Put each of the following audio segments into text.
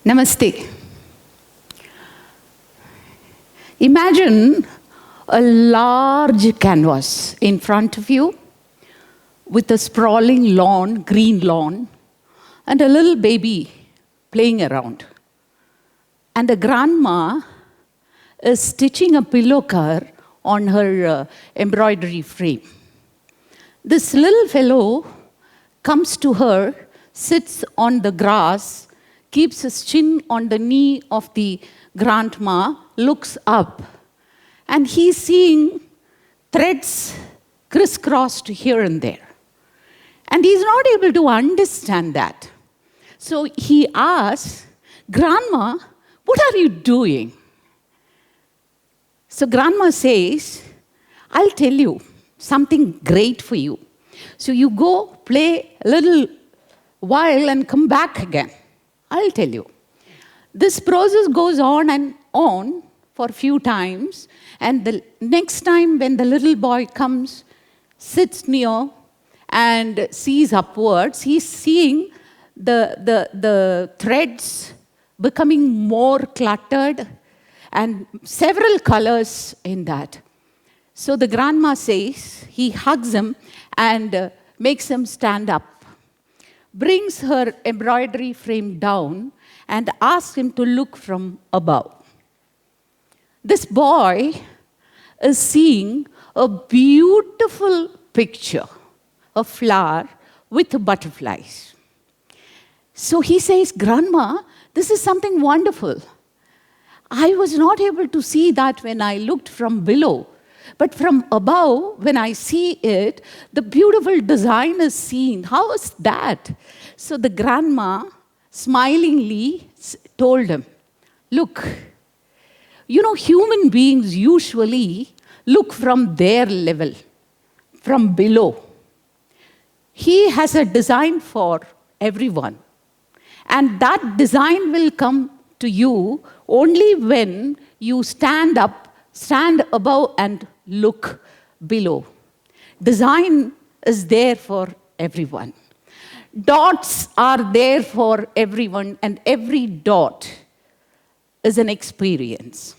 Namaste. Imagine a large canvas in front of you with a sprawling lawn, green lawn, and a little baby playing around. And a grandma is stitching a pillow cover on her embroidery frame. This little fellow comes to her, sits on the grass, keeps his chin on the knee of the grandma, looks up, and he's seeing threads crisscrossed here and there. And he's not able to understand that. So he asks, "Grandma, what are you doing?" So grandma says, "I'll tell you something great for you. So you go play a little while and come back again. I'll tell you." This process goes on and on for a few times, and the next time when the little boy comes, sits near and sees upwards, he's seeing the threads becoming more cluttered and several colors in that. So the grandma says, he hugs him and makes him stand up, brings her embroidery frame down, and asks him to look from above. This boy is seeing a beautiful picture, a flower with butterflies. So he says, "Grandma, this is something wonderful. I was not able to see that when I looked from below. But from above, when I see it, the beautiful design is seen. How is that?" So the grandma smilingly told him, "Look, human beings usually look from their level, from below. He has a design for everyone. And that design will come to you only when you stand above and look below. Design is there for everyone. Dots are there for everyone, and every dot is an experience.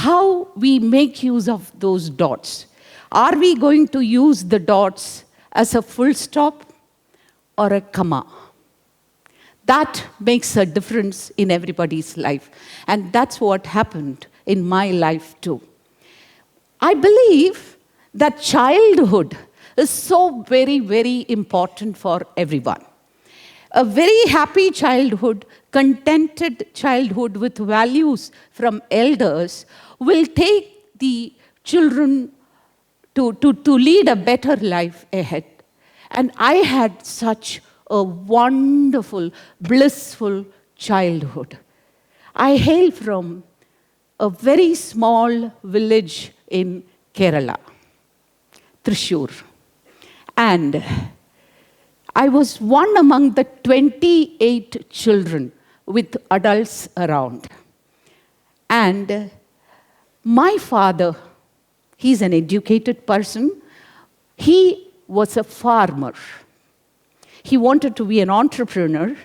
How we make use of those dots? Are we going to use the dots as a full stop or a comma? That makes a difference in everybody's life. And that's what happened in my life too. I believe that childhood is so very, very important for everyone. A very happy childhood, contented childhood with values from elders will take the children to lead a better life ahead. And I had such a wonderful, blissful childhood. I hail from a very small village in Kerala, Thrissur. And I was one among the 28 children with adults around. And my father, he's an educated person. He was a farmer. He wanted to be an entrepreneur,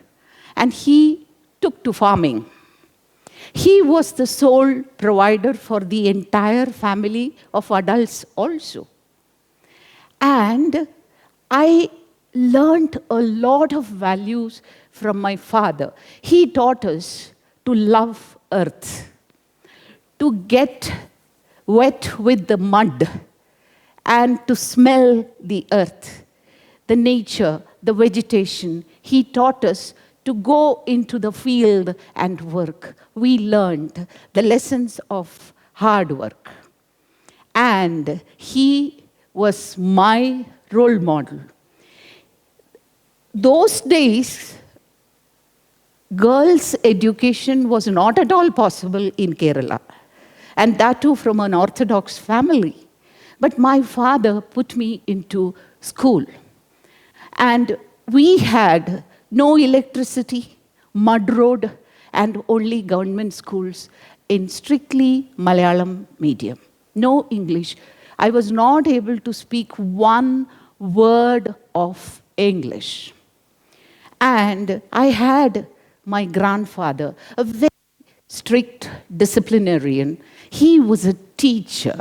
and he took to farming. He was the sole provider for the entire family of adults also. And I learned a lot of values from my father. He taught us to love earth, to get wet with the mud, and to smell the earth, the nature, the vegetation. He taught us to go into the field and work. We learned the lessons of hard work. And he was my role model. Those days, girls' education was not at all possible in Kerala, and that too from an Orthodox family. But my father put me into school. And we had no electricity, mud road, and only government schools in strictly Malayalam medium. No English. I was not able to speak one word of English. And I had my grandfather, a very strict disciplinarian. He was a teacher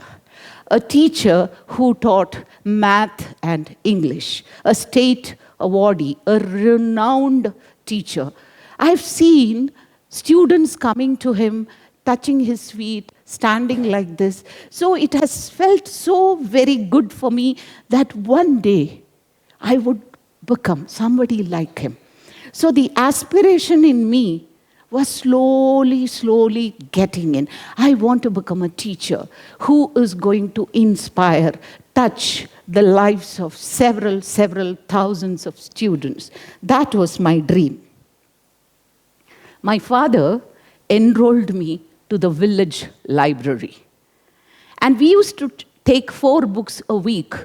who taught math and English, a state awardee, a renowned teacher. I've seen students coming to him, touching his feet, standing like this. So it has felt so very good for me that one day I would become somebody like him. So the aspiration in me was slowly getting in. I want to become a teacher who is going to inspire, touch the lives of several thousands of students. That was my dream. My father enrolled me to the village library. And we used to take 4 books a week,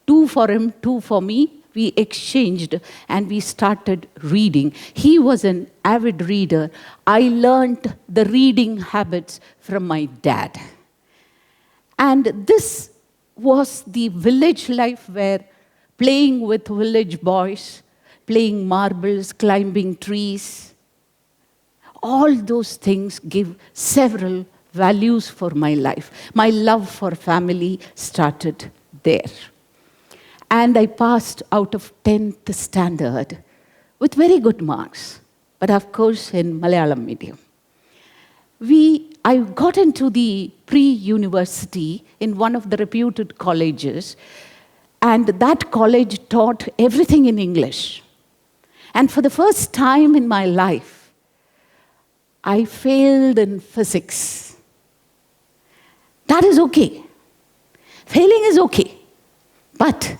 2 for him, 2 for me. We exchanged and we started reading. He was an avid reader. I learned the reading habits from my dad. And this was the village life where playing with village boys, playing marbles, climbing trees, all those things give several values for my life. My love for family started there. And I passed out of 10th standard with very good marks, but of course in Malayalam medium. I got into the pre-university in one of the reputed colleges, and that college taught everything in English. And for the first time in my life, I failed in physics. That is okay. Failing is okay. But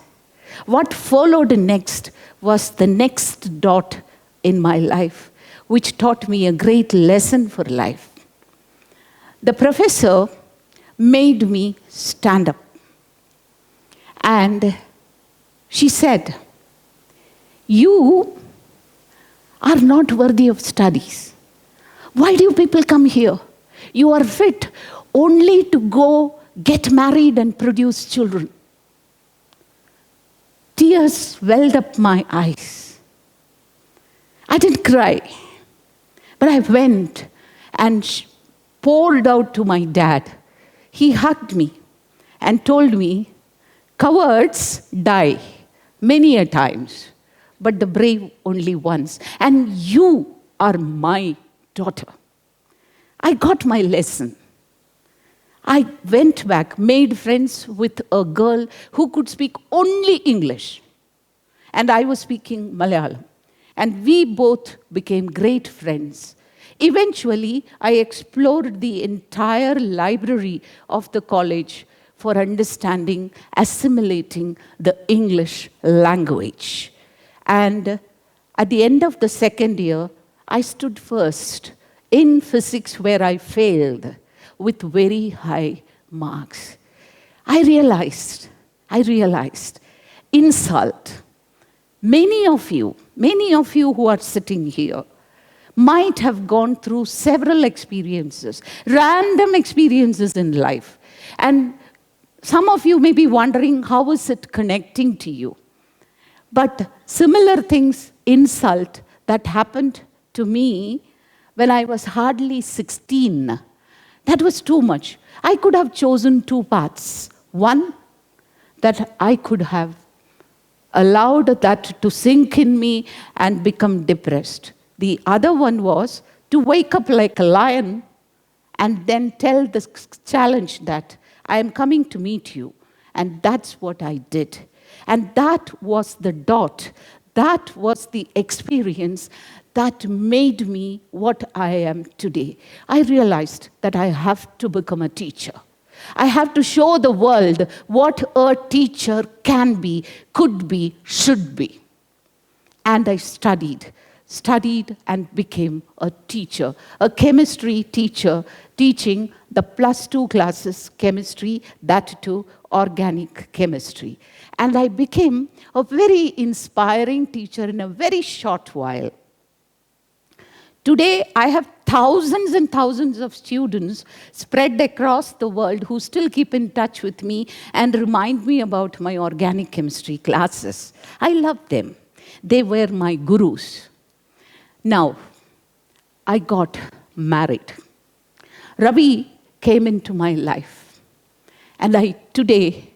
what followed next was the next dot in my life, which taught me a great lesson for life. The professor made me stand up. And she said, "You are not worthy of studies. Why do you people come here? You are fit only to go get married and produce children." Tears welled up my eyes. I didn't cry, but I went and poured out to my dad. He hugged me and told me, "Cowards die many a times, but the brave only once. And you are my daughter." I got my lesson. I went back, made friends with a girl who could speak only English. And I was speaking Malayalam. And we both became great friends. Eventually, I explored the entire library of the college for understanding, assimilating the English language. And at the end of the second year, I stood first in physics where I failed with very high marks. I realized insult. Many of you who are sitting here might have gone through several experiences, random experiences in life. And some of you may be wondering, how is it connecting to you? But similar things, insult, that happened to me when I was hardly 16. That was too much. I could have chosen 2 paths. One, that I could have allowed that to sink in me and become depressed. The other one was to wake up like a lion and then tell the challenge that I am coming to meet you. And that's what I did. And that was the dot. That was the experience that made me what I am today. I realized that I have to become a teacher. I have to show the world what a teacher can be, could be, should be. And I studied and became a teacher, a chemistry teacher, teaching the +2 classes chemistry, that too organic chemistry. And I became a very inspiring teacher in a very short while. Today, I have thousands and thousands of students spread across the world who still keep in touch with me and remind me about my organic chemistry classes. I love them. They were my gurus. Now, I got married. Ravi came into my life. And today,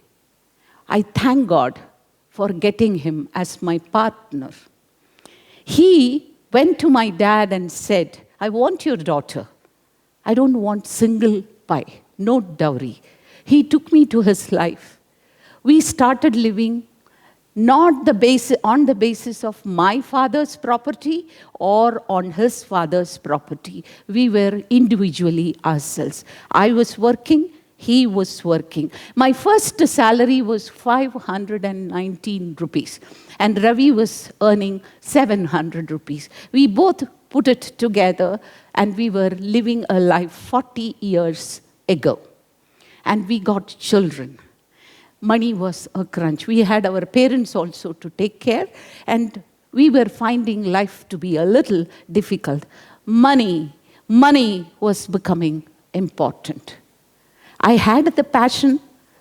I thank God for getting him as my partner. He went to my dad and said, I want your daughter. I don't want single pie, no dowry. He took me to his life. We started living not on the basis of my father's property or on his father's property. We were individually ourselves. I was working, he was working. My first salary was 519 rupees, and Ravi was earning 700 rupees. We both put it together, and we were living a life 40 years ago. And we got children. Money was a crunch. We had our parents also to take care, and we were finding life to be a little difficult. Money was becoming important. I had the passion,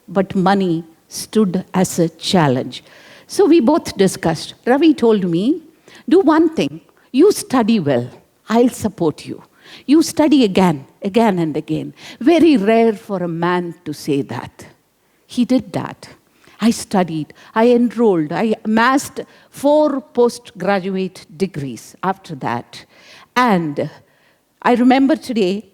but money stood as a challenge. So we both discussed. Ravi told me, do one thing. You study well. I'll support you. You study again and again. Very rare for a man to say that. He did that. I studied, I enrolled, I amassed 4 postgraduate degrees after that. And I remember today,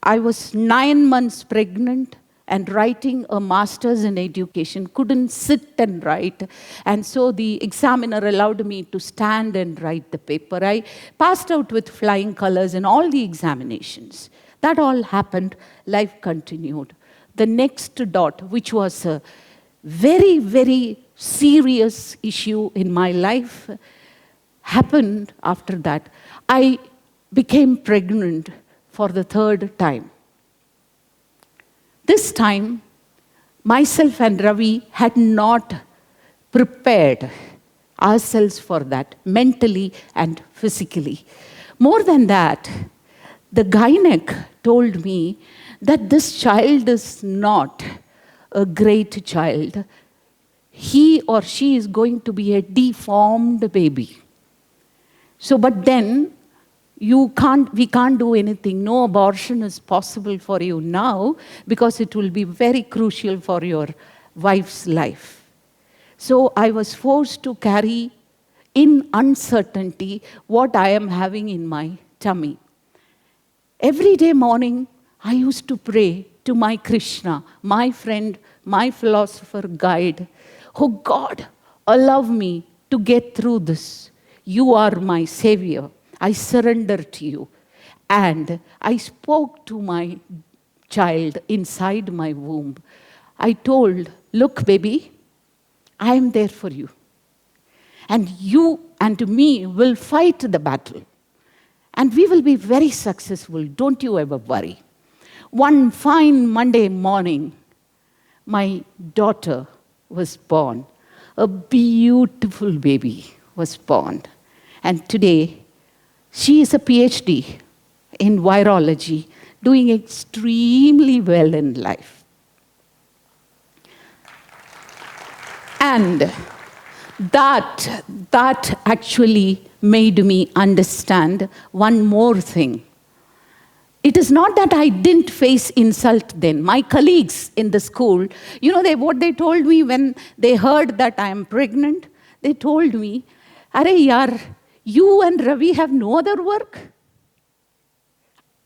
I was 9 months pregnant and writing a master's in education, couldn't sit and write. And so the examiner allowed me to stand and write the paper. I passed out with flying colors in all the examinations. That all happened, life continued. The next dot, which was a very, very serious issue in my life, happened after that. I became pregnant for the 3rd time. This time, myself and Ravi had not prepared ourselves for that, mentally and physically. More than that, the gynec told me that this child is not a great child. He or she is going to be a deformed baby. So, but then, we can't do anything. No abortion is possible for you now because it will be very crucial for your wife's life. So I was forced to carry in uncertainty what I am having in my tummy. Every day morning, I used to pray to my Krishna, my friend, my philosopher guide. Oh God, allow me to get through this. You are my savior. I surrender to you. And I spoke to my child inside my womb. I told, look, baby, I am there for you. And you and me will fight the battle. And we will be very successful. Don't you ever worry. One fine Monday morning, my daughter was born. A beautiful baby was born. And today, she is a PhD in virology, doing extremely well in life. And that actually made me understand one more thing. It is not that I didn't face insult then. My colleagues in the school, what they told me when they heard that I am pregnant, they told me, "Arey yaar, you and Ravi have no other work?"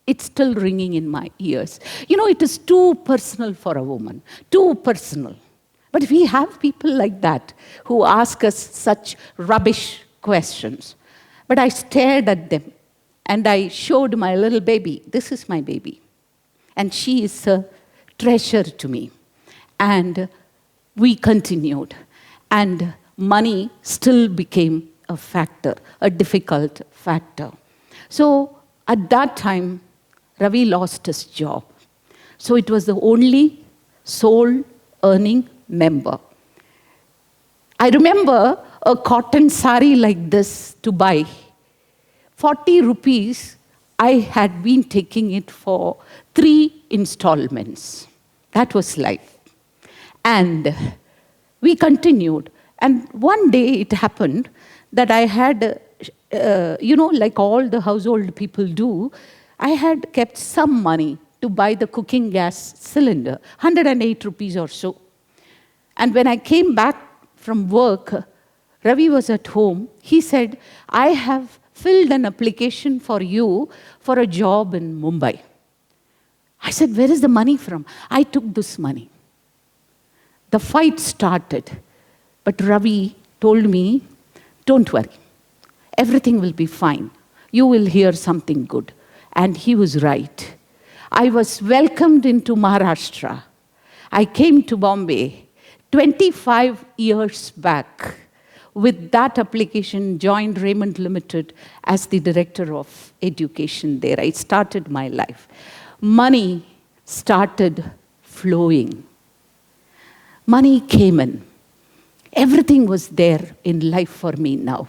It's still ringing in my ears. It is too personal for a woman, too personal. But we have people like that who ask us such rubbish questions. But I stared at them. And I showed my little baby, this is my baby. And she is a treasure to me. And we continued. And money still became a factor, a difficult factor. So at that time, Ravi lost his job. So it was the only sole earning member. I remember a cotton sari like this to buy. 40 rupees, I had been taking it for 3 installments. That was life. And we continued. And one day it happened that I had like all the household people do, I had kept some money to buy the cooking gas cylinder, 108 rupees or so. And when I came back from work, Ravi was at home. He said, I have filled an application for you for a job in Mumbai. I said, where is the money from? I took this money. The fight started. But Ravi told me, don't worry. Everything will be fine. You will hear something good. And he was right. I was welcomed into Maharashtra. I came to Bombay 25 years back. With that application, joined Raymond Limited as the director of education there. I started my life. Money started flowing. Money came in. Everything was there in life for me now.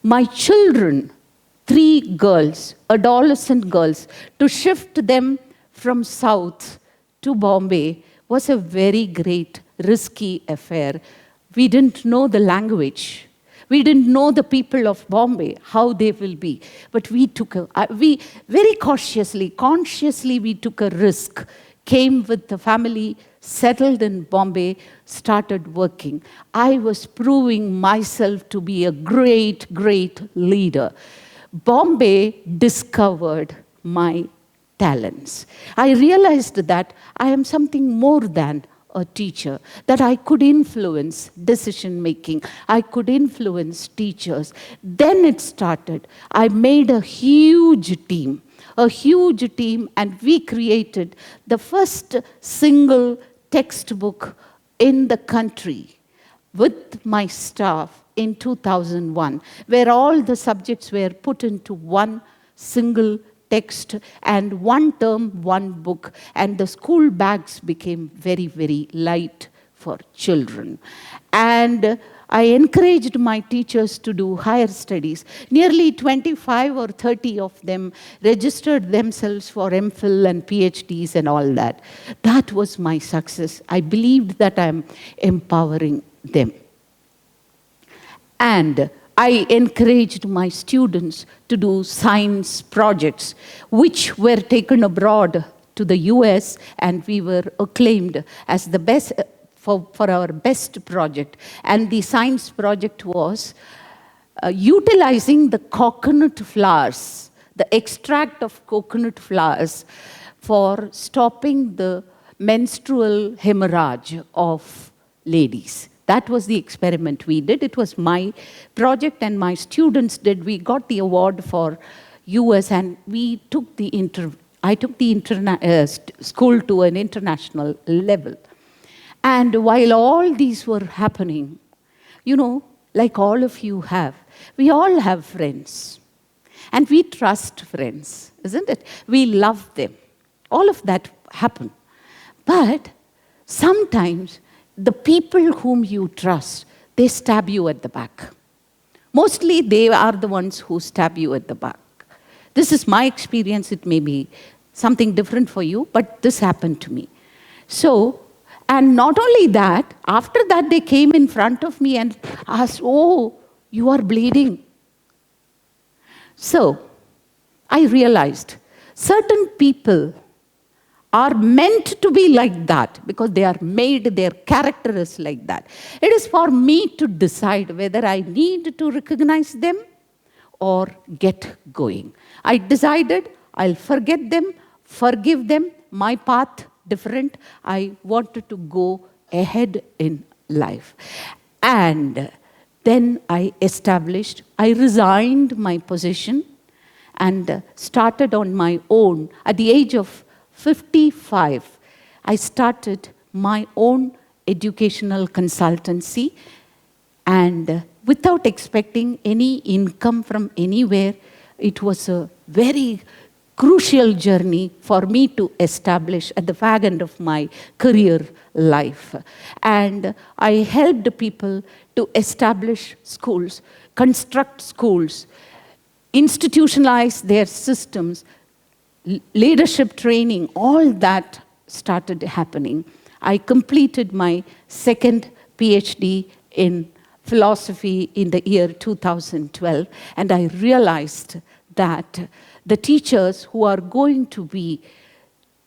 My children, 3 girls, adolescent girls, to shift them from South to Bombay was a very great, risky affair. We didn't know the language. We didn't know the people of Bombay, how they will be. But we very cautiously, consciously, we took a risk, came with the family, settled in Bombay, started working. I was proving myself to be a great, great leader. Bombay discovered my talents. I realized that I am something more than a teacher, that I could influence decision-making. I could influence teachers. Then it started. I made a huge team, and we created the first single textbook in the country with my staff in 2001, where all the subjects were put into one single text and one term, one book, and the school bags became very, very light for children. And I encouraged my teachers to do higher studies. Nearly 25 or 30 of them registered themselves for MPhil and PhDs and all that. That was my success. I believed that I'm empowering them. And I encouraged my students to do science projects, which were taken abroad to the US, and we were acclaimed as the best for our best project. And the science project was utilizing the coconut flowers, the extract of coconut flowers, for stopping the menstrual hemorrhage of ladies. That was the experiment we did. It was my project and my students did. We got the award for US, and we took I took the school to an international level. And while all these were happening, like all of you have, we all have friends. And we trust friends, isn't it? We love them. All of that happened. But sometimes the people whom you trust, they stab you at the back. Mostly they are the ones who stab you at the back. This is my experience. It may be something different for you, but this happened to me. So, and not only that, after that they came in front of me and asked, oh, you are bleeding. So, I realized certain people are meant to be like that because they are made, their character is like that. It is for me to decide whether I need to recognize them or get going. I decided I'll forget them, forgive them, my path different. I wanted to go ahead in life. And then I resigned my position and started on my own. At the age of 55, I started my own educational consultancy, and without expecting any income from anywhere, it was a very crucial journey for me to establish at the fag end of my career life. And I helped people to establish schools, construct schools, institutionalize their systems, leadership training, all that started happening. I completed my second PhD in philosophy in the year 2012, and I realized that the teachers who are going to be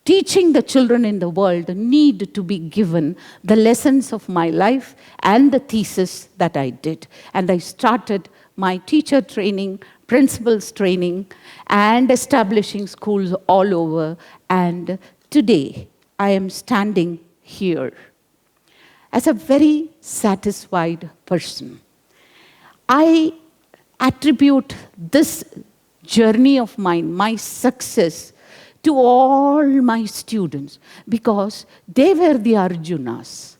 teaching the children in the world need to be given the lessons of my life and the thesis that I did. And I started my teacher training, principals training, and establishing schools all over. And today, I am standing here as a very satisfied person. I attribute this journey of mine, my success, to all my students, because they were the Arjunas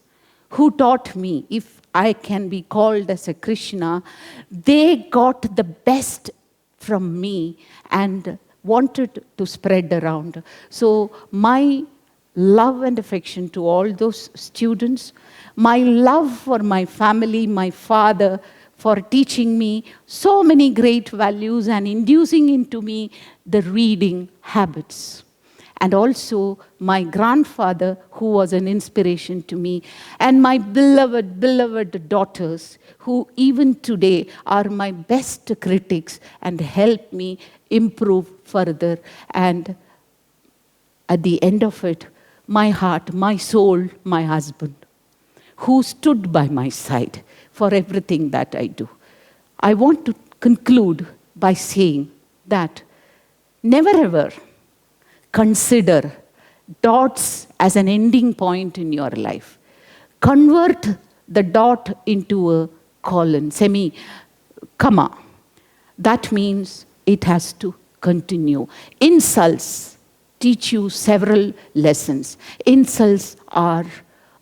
who taught me, if I can be called as a Krishna, they got the best from me and wanted to spread around. So my love and affection to all those students, my love for my family, my father, for teaching me so many great values and inducing into me the reading habits. And also my grandfather, who was an inspiration to me, and my beloved, beloved daughters, who even today are my best critics and help me improve further. And at the end of it, my heart, my soul, my husband, who stood by my side for everything that I do. I want to conclude by saying that never ever consider dots as an ending point in your life. Convert the dot into a colon, semi-comma. That means it has to continue. Insults teach you several lessons. Insults are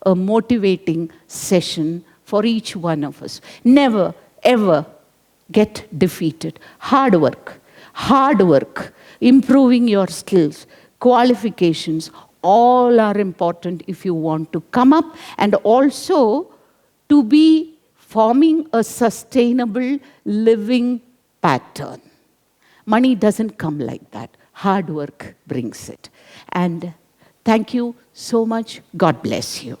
a motivating session for each one of us. Never, ever get defeated. Hard work, improving your skills, qualifications, all are important if you want to come up and also to be forming a sustainable living pattern. Money doesn't come like that. Hard work brings it. And thank you so much. God bless you.